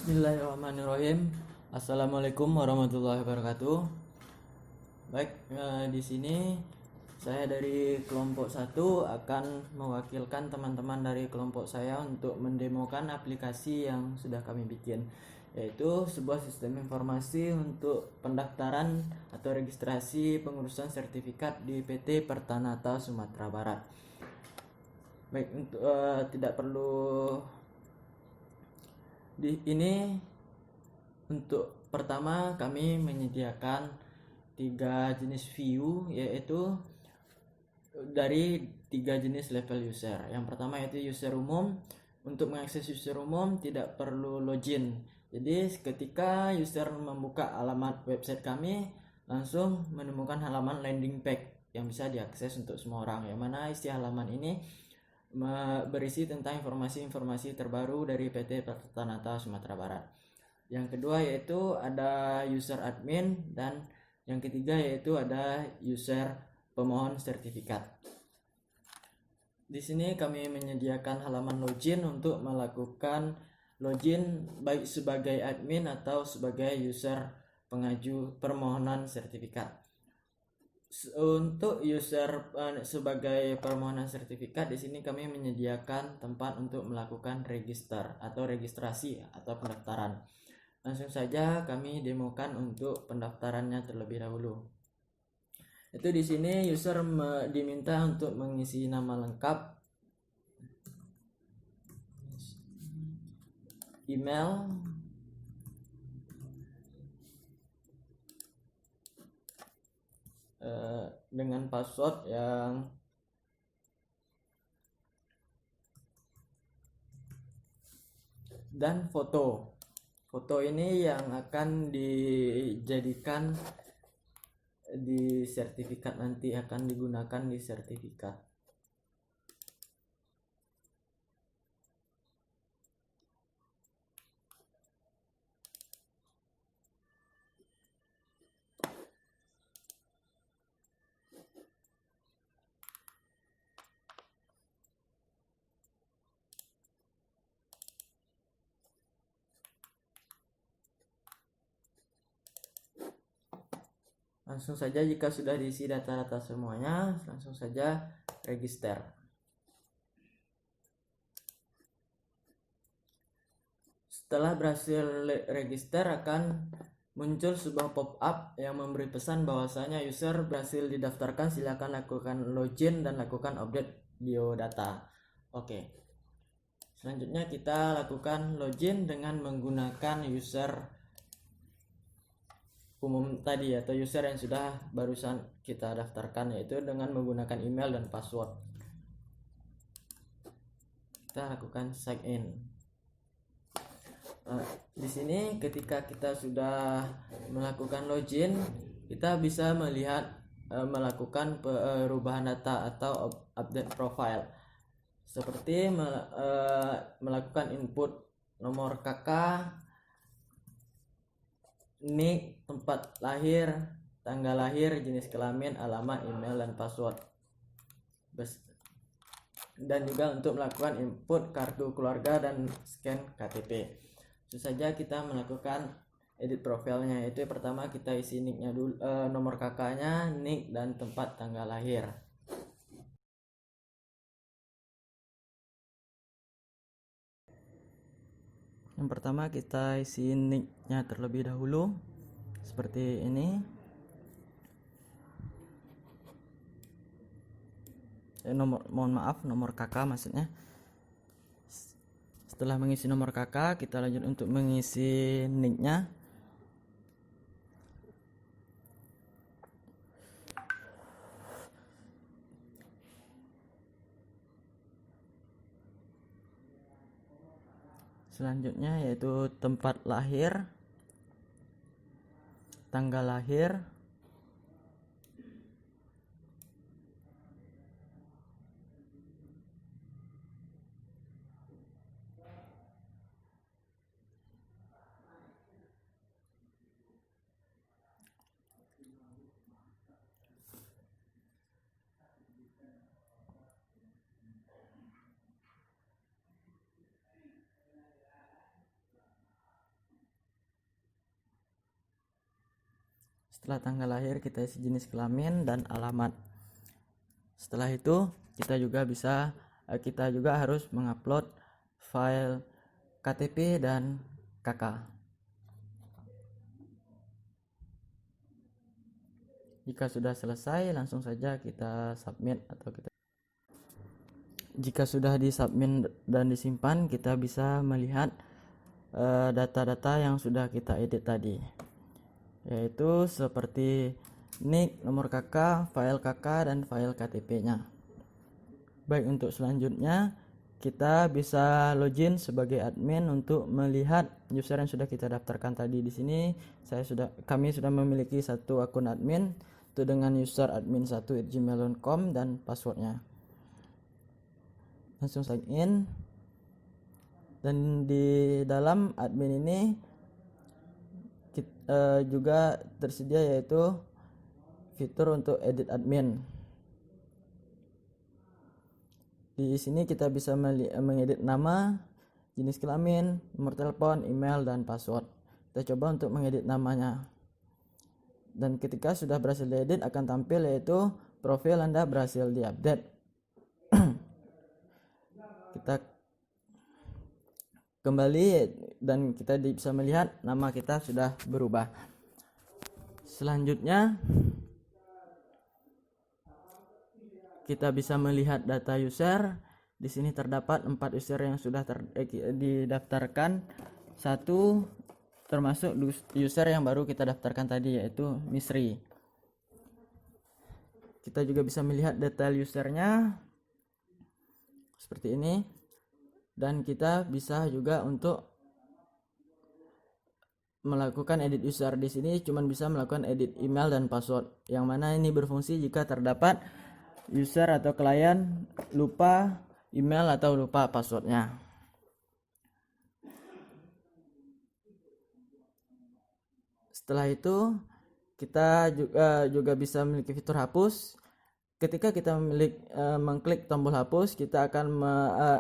Bismillahirrahmanirrahim. Assalamualaikum warahmatullahi wabarakatuh. Baik, di sini saya dari kelompok 1 akan mewakilkan teman-teman dari kelompok saya untuk mendemokan aplikasi yang sudah kami bikin, yaitu sebuah sistem informasi untuk pendaftaran atau registrasi pengurusan sertifikat di PT Pertanata Sumatera Barat. Baik, untuk tidak perlu ini untuk pertama kami menyediakan 3 jenis view, yaitu dari 3 jenis level user. Yang pertama yaitu user umum. Untuk mengakses user umum tidak perlu login. Jadi ketika user membuka alamat website kami, langsung menemukan halaman landing page yang bisa diakses untuk semua orang, yang mana isi halaman ini berisi tentang informasi-informasi terbaru dari PT Pertanata Sumatera Barat. Yang kedua yaitu ada user admin, dan yang ketiga yaitu ada user pemohon sertifikat. Di sini kami menyediakan halaman login untuk melakukan login baik sebagai admin atau sebagai user pengaju permohonan sertifikat. Untuk user sebagai permohonan sertifikat, di sini kami menyediakan tempat untuk melakukan register atau registrasi atau pendaftaran. Langsung saja kami demokan untuk pendaftarannya terlebih dahulu. Itu di sini user diminta untuk mengisi nama lengkap, email, dengan password dan foto. Foto ini yang akan dijadikan di sertifikat, nanti akan digunakan di sertifikat. Langsung saja jika sudah diisi data-data semuanya, langsung saja register. Setelah berhasil register, akan muncul sebuah pop-up yang memberi pesan bahwasanya user berhasil didaftarkan. Silakan lakukan login dan lakukan update biodata. Oke. Selanjutnya kita lakukan login dengan menggunakan user umum tadi atau user yang sudah barusan kita daftarkan, yaitu dengan menggunakan email dan password. Kita lakukan sign in. Di sini ketika kita sudah melakukan login, kita bisa melihat melakukan perubahan data atau update profile, seperti melakukan input nomor KK, nik, tempat lahir, tanggal lahir, jenis kelamin, alamat, email, dan password. Dan juga untuk melakukan input kartu keluarga dan scan KTP. Langsung saja kita melakukan edit profilnya, yaitu pertama kita isi nicknya dulu, nomor kakaknya, nick, dan tempat tanggal lahir. Yang pertama kita isi nicknya terlebih dahulu seperti ini. Nomor kakak maksudnya. Setelah mengisi nomor kakak, kita lanjut untuk mengisi nicknya. Selanjutnya yaitu tempat lahir, tanggal lahir, Setelah tanggal lahir kita isi jenis kelamin dan alamat. Setelah itu kita juga harus mengupload file KTP dan KK. Jika sudah selesai, langsung saja kita submit jika sudah disubmit dan disimpan, kita bisa melihat data-data yang sudah kita edit tadi, yaitu seperti nick, nomor KK, file KK, dan file KTP-nya. Baik, untuk selanjutnya kita bisa login sebagai admin untuk melihat user yang sudah kita daftarkan tadi. Di sini kami sudah memiliki satu akun admin itu dengan user admin1@gmail.com dan passwordnya. Langsung login, dan di dalam admin ini juga tersedia yaitu fitur untuk edit admin. Di sini kita bisa mengedit nama, jenis kelamin, nomor telepon, email, dan password. Kita coba untuk mengedit namanya. Dan ketika sudah berhasil diedit akan tampil yaitu profil Anda berhasil diupdate. Kita kembali dan kita bisa melihat nama kita sudah berubah. Selanjutnya kita bisa melihat data user. Di sini terdapat 4 user yang sudah didaftarkan. Satu termasuk user yang baru kita daftarkan tadi yaitu Misri. Kita juga bisa melihat detail usernya seperti ini, dan kita bisa juga untuk melakukan edit user. Di sini cuma bisa melakukan edit email dan password, yang mana ini berfungsi jika terdapat user atau klien lupa email atau lupa passwordnya. Setelah itu kita juga bisa memiliki fitur hapus. Ketika kita mengklik tombol hapus, kita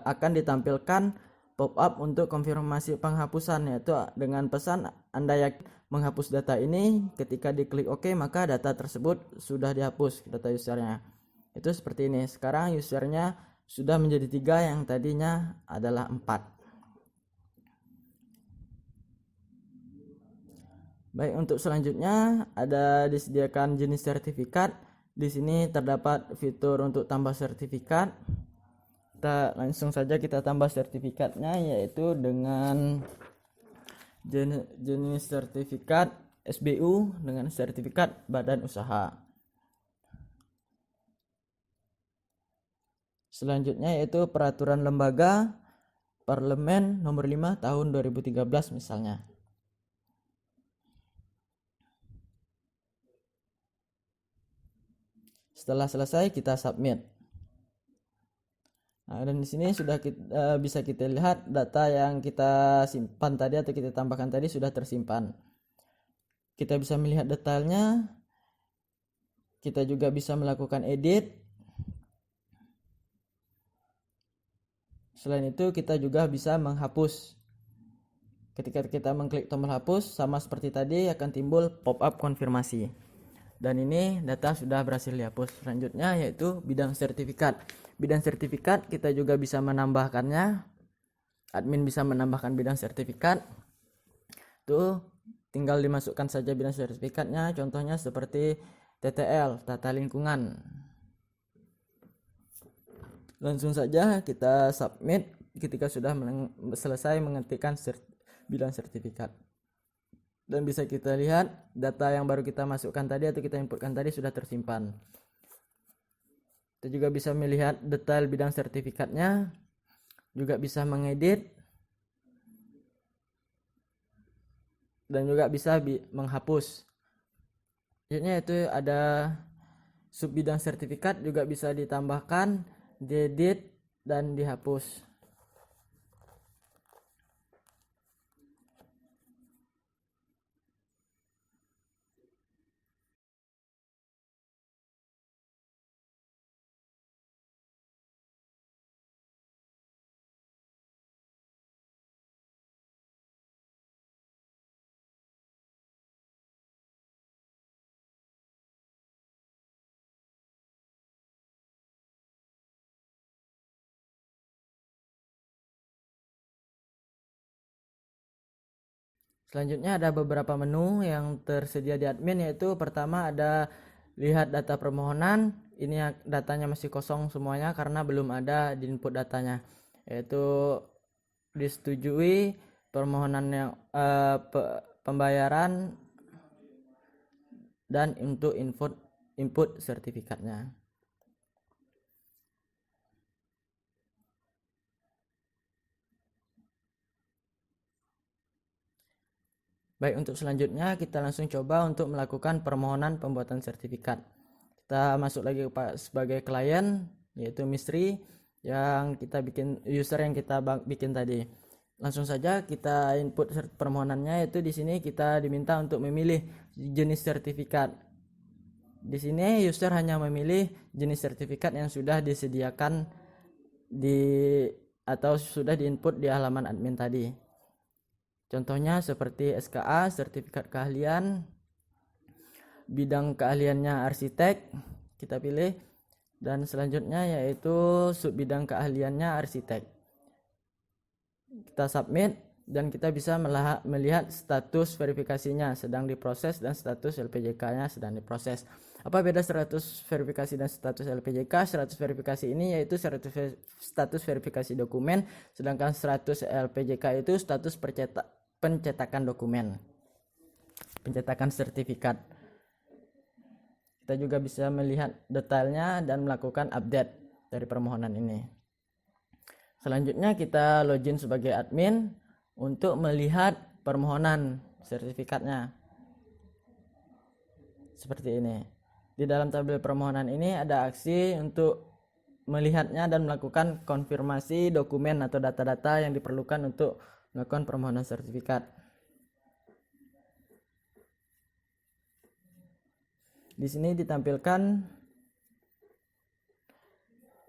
akan ditampilkan pop-up untuk konfirmasi penghapusan, yaitu dengan pesan Anda yang menghapus data ini. Ketika diklik OK, maka data tersebut sudah dihapus, data usernya. Itu seperti ini. Sekarang usernya sudah menjadi 3 yang tadinya adalah 4. Baik, untuk selanjutnya ada disediakan jenis sertifikat. Di sini terdapat fitur untuk tambah sertifikat. Kita langsung saja kita tambah sertifikatnya, yaitu dengan jenis sertifikat SBU dengan sertifikat badan usaha. Selanjutnya yaitu peraturan lembaga parlemen nomor 5 tahun 2013 misalnya. Setelah selesai kita submit. Nah, dan di sini sudah bisa kita lihat data yang kita simpan tadi atau kita tambahkan tadi sudah tersimpan. Kita bisa melihat detailnya. Kita juga bisa melakukan edit. Selain itu kita juga bisa menghapus. Ketika kita mengklik tombol hapus, sama seperti tadi akan timbul pop-up konfirmasi. Dan ini data sudah berhasil dihapus. Selanjutnya yaitu bidang sertifikat. Bidang sertifikat kita juga bisa menambahkannya. Admin bisa menambahkan bidang sertifikat. Tuh tinggal dimasukkan saja bidang sertifikatnya. Contohnya seperti TTL, tata lingkungan. Langsung saja kita submit ketika sudah selesai mengetikkan bidang sertifikat. Dan bisa kita lihat data yang baru kita masukkan tadi atau kita inputkan tadi sudah tersimpan. Kita juga bisa melihat detail bidang sertifikatnya, juga bisa mengedit, dan juga bisa menghapus. Selanjutnya itu ada sub bidang sertifikat, juga bisa ditambahkan, diedit, dan dihapus. Selanjutnya ada beberapa menu yang tersedia di admin, yaitu pertama ada lihat data permohonan. Ini datanya masih kosong semuanya karena belum ada di input datanya, yaitu disetujui permohonan yang pembayaran dan untuk input sertifikatnya. Baik, untuk selanjutnya kita langsung coba untuk melakukan permohonan pembuatan sertifikat. Kita masuk lagi sebagai klien, yaitu Mistry yang kita bikin, user yang kita bikin tadi. Langsung saja kita input permohonannya, yaitu di sini kita diminta untuk memilih jenis sertifikat. Di sini user hanya memilih jenis sertifikat yang sudah disediakan atau sudah diinput di halaman admin tadi. Contohnya seperti SKA, sertifikat keahlian, bidang keahliannya arsitek, kita pilih, dan selanjutnya yaitu sub bidang keahliannya arsitek. Kita submit dan kita bisa melihat status verifikasinya sedang diproses dan status LPJK-nya sedang diproses. Apa beda status verifikasi dan status LPJK? Status verifikasi ini yaitu status verifikasi dokumen, sedangkan status LPJK itu status pencetakan dokumen, pencetakan sertifikat. Kita juga bisa melihat detailnya dan melakukan update dari permohonan ini. Selanjutnya kita login sebagai admin untuk melihat permohonan sertifikatnya. Seperti ini. Di dalam tabel permohonan ini ada aksi untuk melihatnya dan melakukan konfirmasi dokumen atau data-data yang diperlukan untuk melakukan permohonan sertifikat. Di sini ditampilkan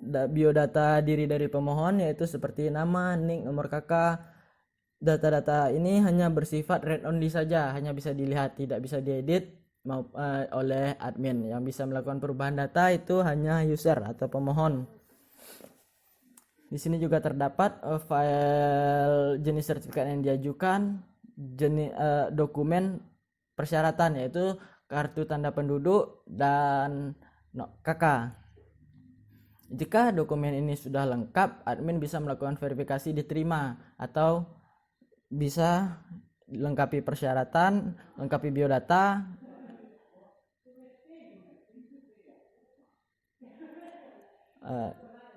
biodata diri dari pemohon, yaitu seperti nama, nik, nomor KK. Data-data ini hanya bersifat read only saja, hanya bisa dilihat, tidak bisa diedit oleh admin. Yang bisa melakukan perubahan data itu hanya user atau pemohon. Di sini juga terdapat file jenis sertifikat yang diajukan, dokumen persyaratan yaitu kartu tanda penduduk dan KK. Jika dokumen ini sudah lengkap, admin bisa melakukan verifikasi diterima atau bisa lengkapi persyaratan, lengkapi biodata.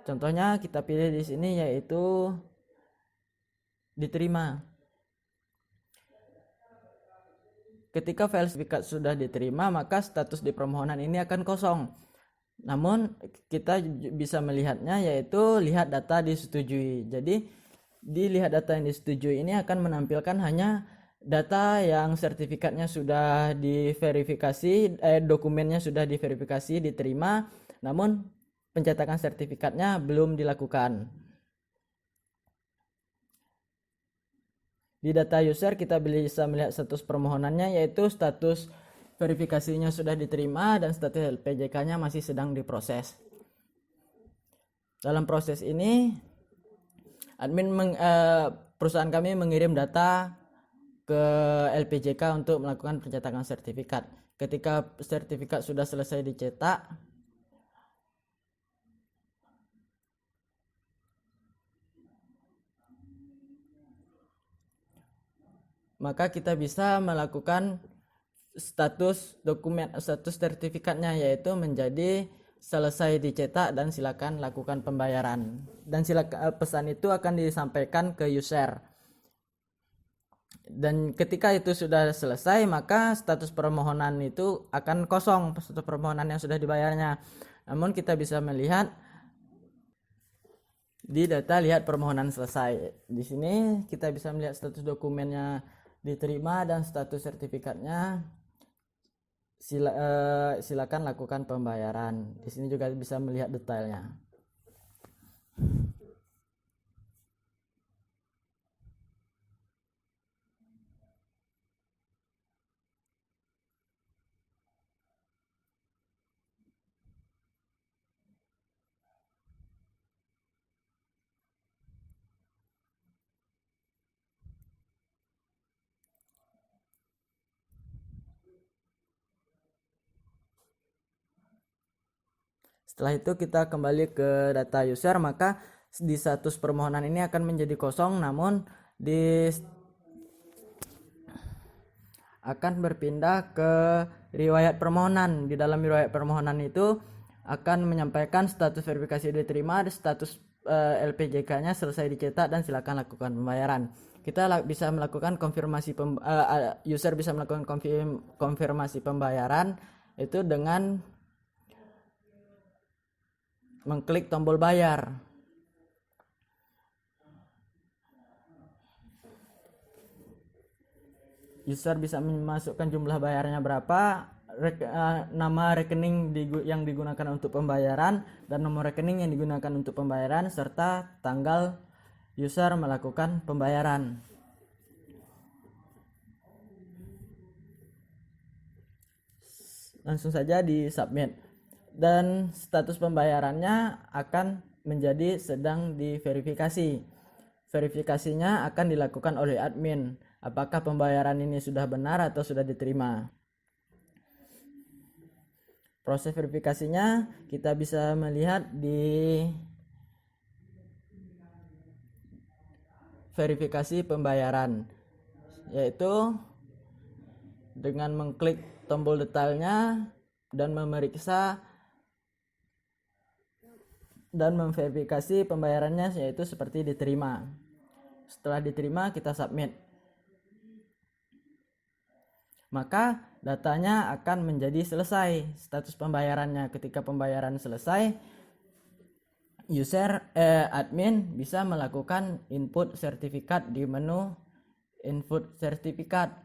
Contohnya kita pilih di sini yaitu diterima. Ketika file sertifikat sudah diterima, maka status di permohonan ini akan kosong. Namun kita bisa melihatnya yaitu lihat data disetujui. Jadi di lihat data yang disetujui ini akan menampilkan hanya data yang sertifikatnya sudah diverifikasi, dokumennya sudah diverifikasi, diterima, namun pencetakan sertifikatnya belum dilakukan. Di data user kita bisa melihat status permohonannya, yaitu status verifikasinya sudah diterima dan status LPJK-nya masih sedang diproses. Dalam proses ini perusahaan kami mengirim data ke LPJK untuk melakukan pencetakan sertifikat. Ketika sertifikat sudah selesai dicetak, maka kita bisa melakukan status sertifikatnya, yaitu menjadi selesai dicetak dan silakan lakukan pembayaran. Dan pesan itu akan disampaikan ke user. Dan ketika itu sudah selesai, maka status permohonan itu akan kosong, status permohonan yang sudah dibayarnya. Namun kita bisa melihat di data lihat permohonan selesai. Di sini kita bisa melihat status dokumennya diterima dan status sertifikatnya. Silakan lakukan pembayaran. Di sini juga bisa melihat detailnya. Setelah itu kita kembali ke data user, maka di status permohonan ini akan menjadi kosong, namun akan berpindah ke riwayat permohonan. Di dalam riwayat permohonan itu akan menyampaikan status verifikasi diterima, status LPJK-nya selesai dicetak, dan silakan lakukan pembayaran. Kita bisa melakukan konfirmasi user bisa melakukan konfirmasi pembayaran itu dengan mengklik tombol bayar. User bisa memasukkan jumlah bayarnya berapa, nama rekening yang digunakan untuk pembayaran, dan nomor rekening yang digunakan untuk pembayaran, serta tanggal user melakukan pembayaran. Langsung saja di submit, dan status pembayarannya akan menjadi sedang diverifikasi. Verifikasinya akan dilakukan oleh admin, apakah pembayaran ini sudah benar atau sudah diterima. Proses verifikasinya kita bisa melihat di verifikasi pembayaran, yaitu dengan mengklik tombol detailnya dan memeriksa dan memverifikasi pembayarannya, yaitu seperti diterima. Setelah diterima, kita submit, maka datanya akan menjadi selesai status pembayarannya. Ketika pembayaran selesai, admin bisa melakukan input sertifikat di menu input sertifikat.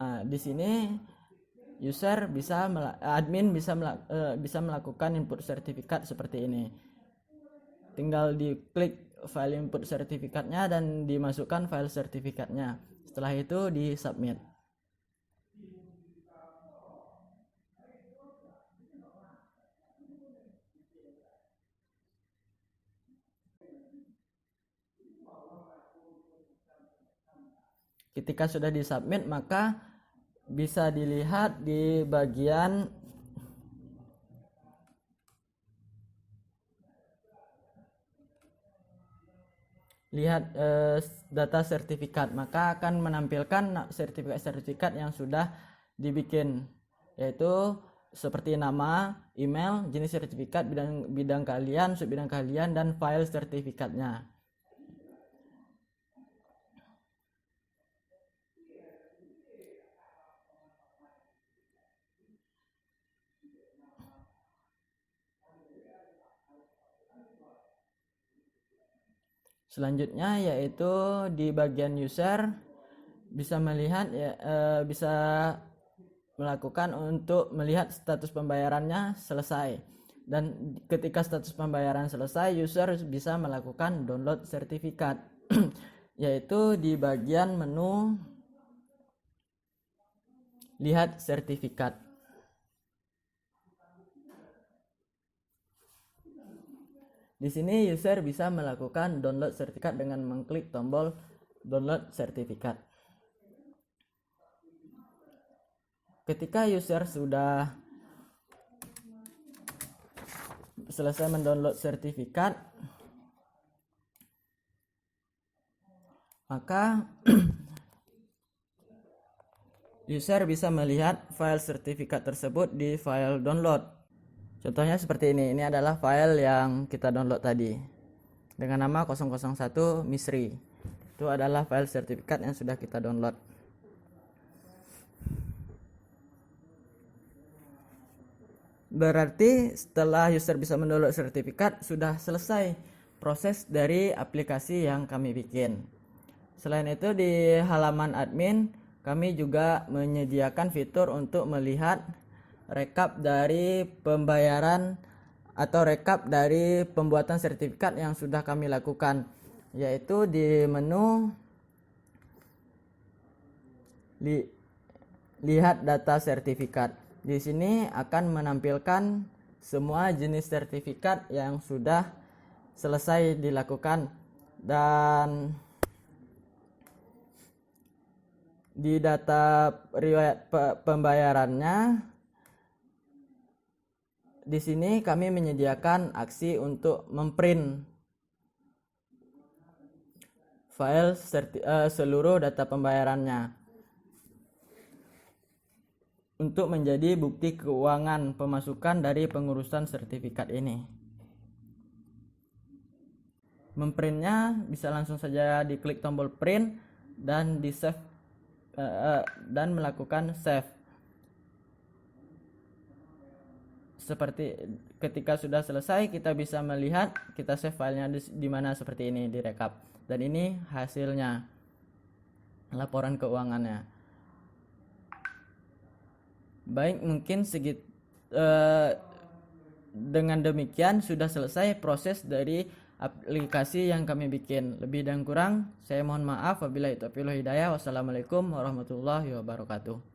Di sini admin bisa melakukan input sertifikat seperti ini. Tinggal diklik file input sertifikatnya dan dimasukkan file sertifikatnya. Setelah itu di submit. Ketika sudah disubmit, maka bisa dilihat di bagian data sertifikat, maka akan menampilkan sertifikat yang sudah dibikin, yaitu seperti nama, email, jenis sertifikat, bidang kalian, subbidang kalian, dan file sertifikatnya. Selanjutnya yaitu di bagian user bisa melihat bisa melakukan untuk melihat status pembayarannya selesai, dan ketika status pembayaran selesai, user bisa melakukan download sertifikat yaitu di bagian menu lihat sertifikat. Di sini user bisa melakukan download sertifikat dengan mengklik tombol download sertifikat. Ketika user sudah selesai mendownload sertifikat, maka user bisa melihat file sertifikat tersebut di file download. Contohnya seperti ini adalah file yang kita download tadi dengan nama 001 Misri. Itu adalah file sertifikat yang sudah kita download. Berarti setelah user bisa mendownload sertifikat, sudah selesai proses dari aplikasi yang kami bikin. Selain itu, di halaman admin kami juga menyediakan fitur untuk melihat rekap dari pembayaran atau rekap dari pembuatan sertifikat yang sudah kami lakukan, yaitu di menu lihat data sertifikat. Di sini akan menampilkan semua jenis sertifikat yang sudah selesai dilakukan, dan di data riwayat pembayarannya di sini kami menyediakan aksi untuk memprint file seluruh data pembayarannya untuk menjadi bukti keuangan pemasukan dari pengurusan sertifikat ini. Memprintnya bisa langsung saja diklik tombol print dan di save dan melakukan save. Seperti ketika sudah selesai, kita bisa melihat kita save filenya di mana seperti ini, di rekap. Dan ini hasilnya, laporan keuangannya. Baik, mungkin dengan demikian sudah selesai proses dari aplikasi yang kami bikin. Lebih dan kurang saya mohon maaf. Wabillahi taufiq wal hidayah. Wassalamualaikum warahmatullahi wabarakatuh.